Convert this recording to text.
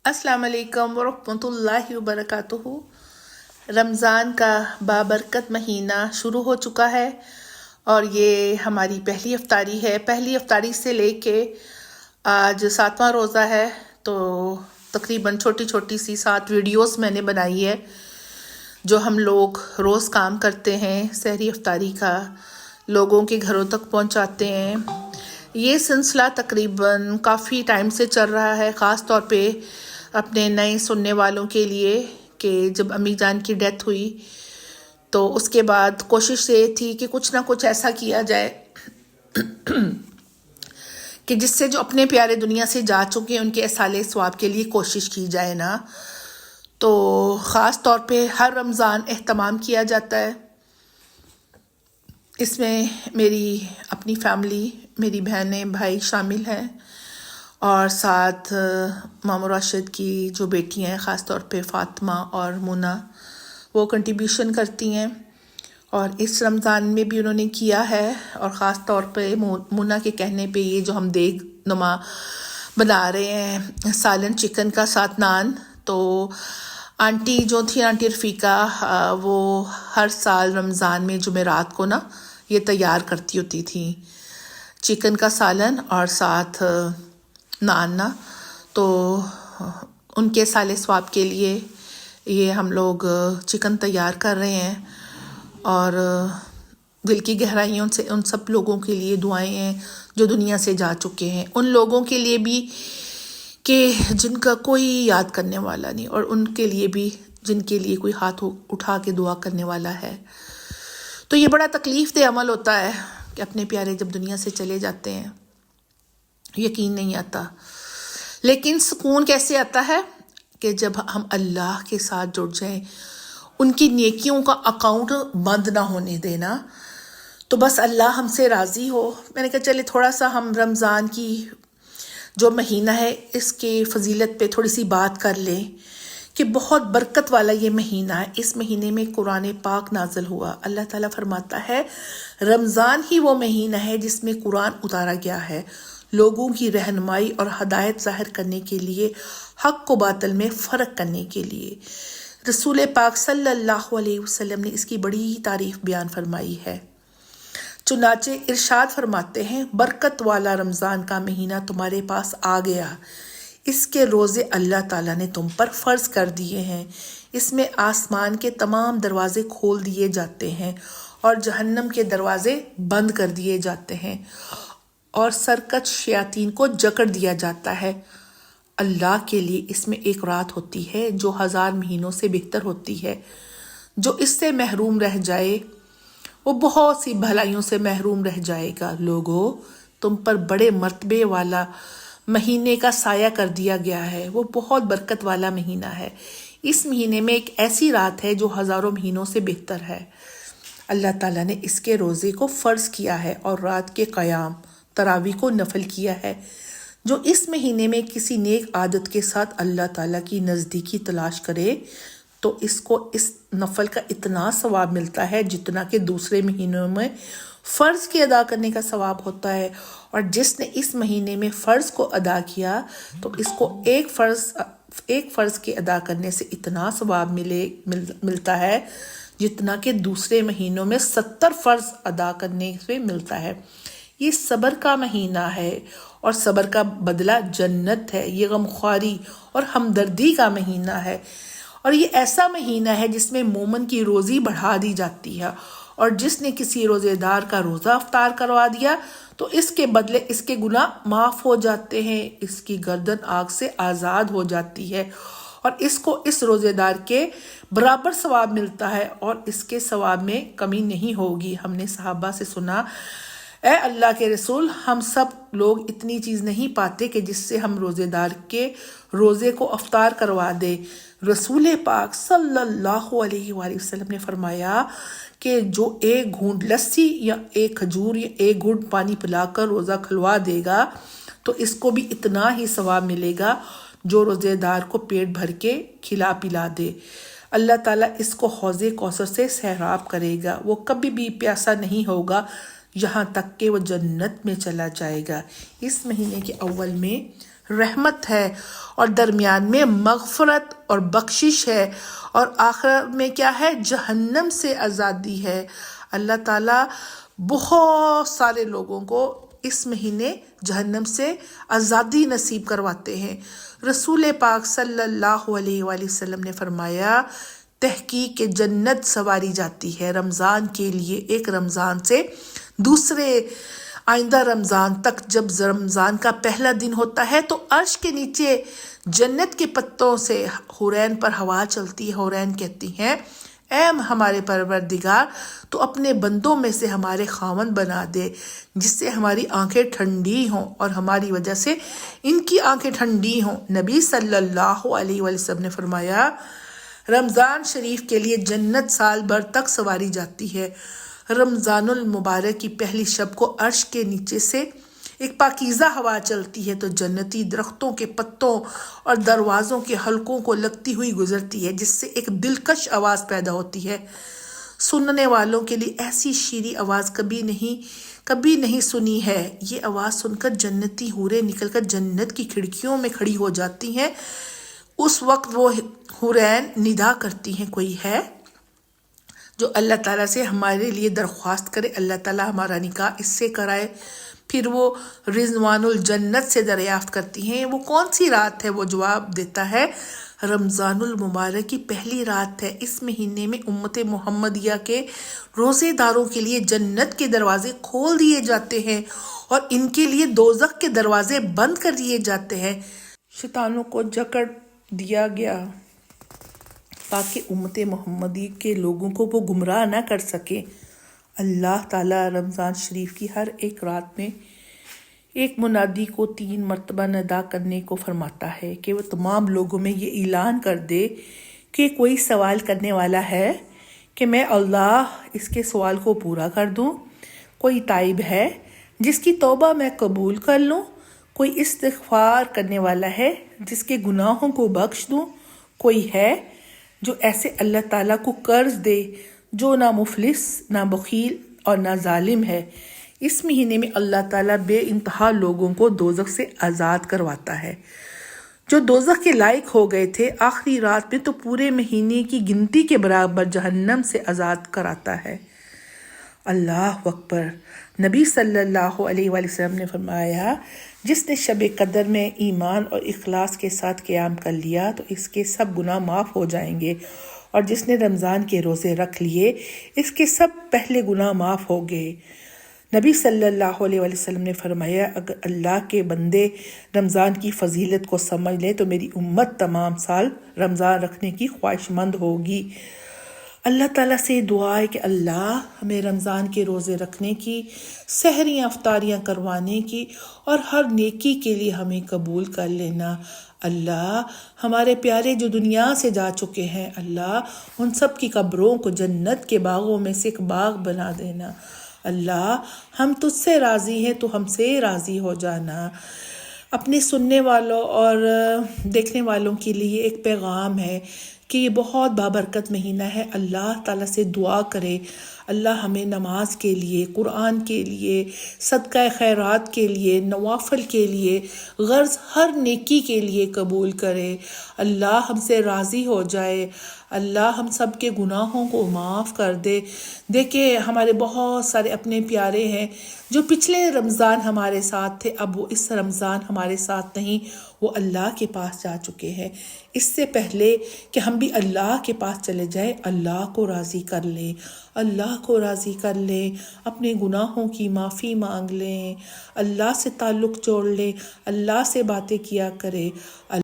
अस्सलाम वालेकुम वरहमतुल्लाहि वबरकातुहू। रमज़ान का बाबरकत महीना शुरू हो चुका है और ये हमारी पहली इफ्तारी है। पहली इफ्तारी से लेके आज 7वां रोज़ा है, तो तकरीबन छोटी छोटी सी 7 वीडियोस मैंने बनाई है जो हम लोग रोज़ काम करते हैं, सहरी इफ्तारी का लोगों के घरों तक पहुंचाते हैं। ये सिलसिला तकरीबन काफ़ी टाइम से चल रहा है, ख़ास तौर पे अपने नए सुनने वालों के लिए कि जब अम्मी जान की डेथ हुई तो उसके बाद कोशिश ये थी कि कुछ ना कुछ ऐसा किया जाए कि जिससे जो अपने प्यारे दुनिया से जा चुके हैं उनके इसाले सवाब के लिए कोशिश की जाए ना। तो ख़ास तौर पे हर रमज़ान एहतमाम किया जाता है। इसमें मेरी अपनी फैमिली, मेरी बहनें भाई शामिल हैं और साथ मामू राशिद की जो बेटियां हैं, ख़ास तौर पे फ़ातिमा और मुना, वो कंट्रीब्यूशन करती हैं और इस रमज़ान में भी उन्होंने किया है। और ख़ास तौर पे मुना के कहने पे ये जो हम देग नुमा बना रहे हैं, सालन चिकन का साथ नान, तो आंटी जो थी आंटी रफ़ीका, वो हर साल रमज़ान में जुमेरात को ना ये तैयार करती होती थी चिकन का सालन और साथ नान ना। तो उनके साले स्वाब के लिए ये हम लोग चिकन तैयार कर रहे हैं और दिल की गहराइयों से उन सब लोगों के लिए दुआएं हैं जो दुनिया से जा चुके हैं, उन लोगों के लिए भी कि जिनका कोई याद करने वाला नहीं और उनके लिए भी जिनके लिए कोई हाथ उठा के दुआ करने वाला है। तो ये बड़ा तकलीफ़ दे अमल होता है कि अपने प्यारे जब दुनिया से चले जाते हैं, यकीन नहीं आता। लेकिन सुकून कैसे आता है कि जब हम अल्लाह के साथ जुड़ जाएं, उनकी नेकियों का अकाउंट बंद ना होने देना, तो बस अल्लाह हमसे राज़ी हो। मैंने कहा चले थोड़ा सा हम रमज़ान की जो महीना है इसके फजीलत पे थोड़ी सी बात कर लें कि बहुत बरकत वाला ये महीना है। इस महीने में कुरान पाक नाज़िल हुआ। अल्लाह ताला फरमाता है रमज़ान ही वो महीना है जिसमें कुरान उतारा गया है, लोगों की रहनुमाई और हदायत ज़ाहिर करने के लिए, हक को बातिल में फ़र्क करने के लिए। रसूल पाक सल्लल्लाहु अलैहि वसल्लम ने इसकी बड़ी तारीफ़ बयान फरमाई है। चुनाचे इरशाद फरमाते हैं, बरकत वाला रमज़ान का महीना तुम्हारे पास आ गया, इसके रोज़े अल्लाह ताला ने तुम पर फ़र्ज कर दिए हैं। इसमें आसमान के तमाम दरवाजे खोल दिए जाते हैं और जहन्नम के दरवाजे बंद कर दिए जाते हैं और सरकश शयातीन को जकड़ दिया जाता है। अल्लाह के लिए इसमें एक रात होती है जो 1000 महीनों से बेहतर होती है। जो इससे महरूम रह जाए वो बहुत सी भलाइयों से महरूम रह जाएगा। लोगों, तुम पर बड़े मर्तबे वाला महीने का साया कर दिया गया है, वो बहुत बरकत वाला महीना है। इस महीने में एक ऐसी रात है जो हज़ारों महीनों से बेहतर है। अल्लाह ताला ने इसके रोज़े को फ़र्ज़ किया है और रात के क़याम तरावी को नफल किया है। जो इस महीने में किसी नेक आदत के साथ अल्लाह ताला की नज़दीकी तलाश करे तो इसको इस नफल का इतना सवाब मिलता है जितना कि दूसरे महीनों में फ़र्ज़ के अदा करने का सवाब होता है। और जिसने इस महीने में फ़र्ज़ को अदा किया तो इसको एक फ़र्ज़ के अदा करने से इतना सवाब मिलता है जितना कि दूसरे महीनों में 70 फ़र्ज़ अदा करने से मिलता है। ये सब्र का महीना है और सब्र का बदला जन्नत है। ये गमख्वारी और हमदर्दी का महीना है और ये ऐसा महीना है जिसमें मोमन की रोज़ी बढ़ा दी जाती है और जिसने किसी रोज़ेदार का रोज़ा अफ्तार करवा दिया तो इसके बदले इसके गुनाह माफ़ हो जाते हैं, इसकी गर्दन आग से आज़ाद हो जाती है और इसको इस रोज़ेदार के बराबर सवाब मिलता है और इसके सवाब में कमी नहीं होगी। हमने सहाबा से सुना, ए अल्लाह के रसूल, हम सब लोग इतनी चीज़ नहीं पाते कि जिससे हम रोज़ेदार के रोज़े को अफ्तार करवा दे। रसूल पाक सल्लल्लाहु अलैहि वसल्लम ने फरमाया कि जो एक घूंट लस्सी या एक खजूर या एक घूंट पानी पिलाकर रोज़ा खुलवा देगा तो इसको भी इतना ही सवाब मिलेगा जो रोज़ेदार को पेट भर के खिला पिला दे। अल्लाह ताला इसको हौज़े कौसर से सैराब करेगा, वो कभी भी प्यासा नहीं होगा यहाँ तक कि वो जन्नत में चला जाएगा। इस महीने के अव्वल में رحمت ہے، اور درمیان میں مغفرت اور بخشش ہے، اور آخر میں کیا ہے؟ جہنم سے آزادی ہے۔ اللہ تعالیٰ بہت سارے لوگوں کو اس مہینے جہنم سے آزادی نصیب کرواتے ہیں۔ رسول پاک صلی اللہ علیہ وآلہ وسلم نے فرمایا، تحقیق کہ جنت سواری جاتی ہے رمضان کے لیے، ایک رمضان سے دوسرے آئندہ رمضان تک۔ جب رمضان کا پہلا دن ہوتا ہے تو عرش کے نیچے جنت کے پتوں سے حورین پر ہوا چلتی ہے۔ حورین کہتی ہیں، اے ہمارے پروردگار، تو اپنے بندوں میں سے ہمارے خاوند بنا دے، جس سے ہماری آنکھیں ٹھنڈی ہوں اور ہماری وجہ سے ان کی آنکھیں ٹھنڈی ہوں۔ نبی صلی اللہ علیہ وسلم نے فرمایا، رمضان شریف کے لیے جنت سال بھر تک سواری جاتی ہے۔ رمضان المبارک کی پہلی شب کو عرش کے نیچے سے ایک پاکیزہ ہوا چلتی ہے تو جنتی درختوں کے پتوں اور دروازوں کے حلقوں کو لگتی ہوئی گزرتی ہے، جس سے ایک دلکش آواز پیدا ہوتی ہے۔ سننے والوں کے لیے ایسی شیریں آواز کبھی نہیں سنی ہے۔ یہ آواز سن کر جنتی حوریں نکل کر جنت کی کھڑکیوں میں کھڑی ہو جاتی ہیں۔ اس وقت وہ حورین ندا کرتی ہیں، کوئی ہے جو اللہ تعالیٰ سے ہمارے لیے درخواست کرے، اللہ تعالیٰ ہمارا نکاح اس سے کرائے۔ پھر وہ رضوان الجنت سے دریافت کرتی ہیں، وہ کون سی رات ہے؟ وہ جواب دیتا ہے، رمضان المبارک کی پہلی رات ہے۔ اس مہینے میں امت محمدیہ کے روزے داروں کے لیے جنت کے دروازے کھول دیے جاتے ہیں اور ان کے لیے دوزخ کے دروازے بند کر دیے جاتے ہیں۔ شیطانوں کو جکڑ دیا گیا تاکہ امت محمدی کے لوگوں کو وہ گمراہ نہ کر سکے۔ اللہ تعالیٰ رمضان شریف کی ہر ایک رات میں ایک منادی کو 3 مرتبہ ندا کرنے کو فرماتا ہے کہ وہ تمام لوگوں میں یہ اعلان کر دے کہ کوئی سوال کرنے والا ہے کہ میں اللہ اس کے سوال کو پورا کر دوں، کوئی تائب ہے جس کی توبہ میں قبول کر لوں، کوئی استغفار کرنے والا ہے جس کے گناہوں کو بخش دوں، کوئی ہے جو ایسے اللہ تعالیٰ کو قرض دے جو نہ مفلس، نہ بخیل اور نہ ظالم ہے۔ اس مہینے میں اللہ تعالیٰ بے انتہا لوگوں کو دوزخ سے آزاد کرواتا ہے۔ جو دوزخ کے لائق ہو گئے تھے، آخری رات میں تو پورے مہینے کی گنتی کے برابر جہنم سے آزاد کراتا ہے۔ اللہ اکبر۔ نبی صلی اللہ علیہ وآلہ وسلم نے فرمایا، جس نے شب قدر میں ایمان اور اخلاص کے ساتھ قیام کر لیا تو اس کے سب گناہ معاف ہو جائیں گے، اور جس نے رمضان کے روزے رکھ لیے اس کے سب پہلے گناہ معاف ہو گئے۔ نبی صلی اللہ علیہ وآلہ وسلم نے فرمایا، اگر اللہ کے بندے رمضان کی فضیلت کو سمجھ لیں تو میری امت تمام سال رمضان رکھنے کی خواہش مند ہوگی۔ اللہ تعالیٰ سے دعا ہے کہ اللہ ہمیں رمضان کے روزے رکھنے کی، سحریاں افطاریاں کروانے کی اور ہر نیکی کے لیے ہمیں قبول کر لینا۔ اللہ ہمارے پیارے جو دنیا سے جا چکے ہیں، اللہ ان سب کی قبروں کو جنت کے باغوں میں سے ایک باغ بنا دینا۔ اللہ ہم تجھ سے راضی ہیں، تو ہم سے راضی ہو جانا۔ اپنے سننے والوں اور دیکھنے والوں کے لیے ایک پیغام ہے کہ یہ بہت بابرکت مہینہ ہے۔ اللہ تعالیٰ سے دعا کرے، اللہ ہمیں نماز کے لیے، قرآن کے لیے، صدقہ خیرات کے لیے، نوافل کے لیے، غرض ہر نیکی کے لیے قبول کرے۔ اللہ ہم سے راضی ہو جائے، اللہ ہم سب کے گناہوں کو معاف کر دے۔ دیکھیں ہمارے بہت سارے اپنے پیارے ہیں جو پچھلے رمضان ہمارے ساتھ تھے، اب وہ اس رمضان ہمارے ساتھ نہیں، وہ اللہ کے پاس جا چکے ہیں۔ اس سے پہلے کہ ہم بھی اللہ کے پاس چلے جائیں، اللہ کو راضی کر لیں، اللہ کو راضی کر لیں، اپنے گناہوں کی معافی مانگ لیں، اللہ سے تعلق جوڑ لیں، اللہ سے باتیں کیا کریں۔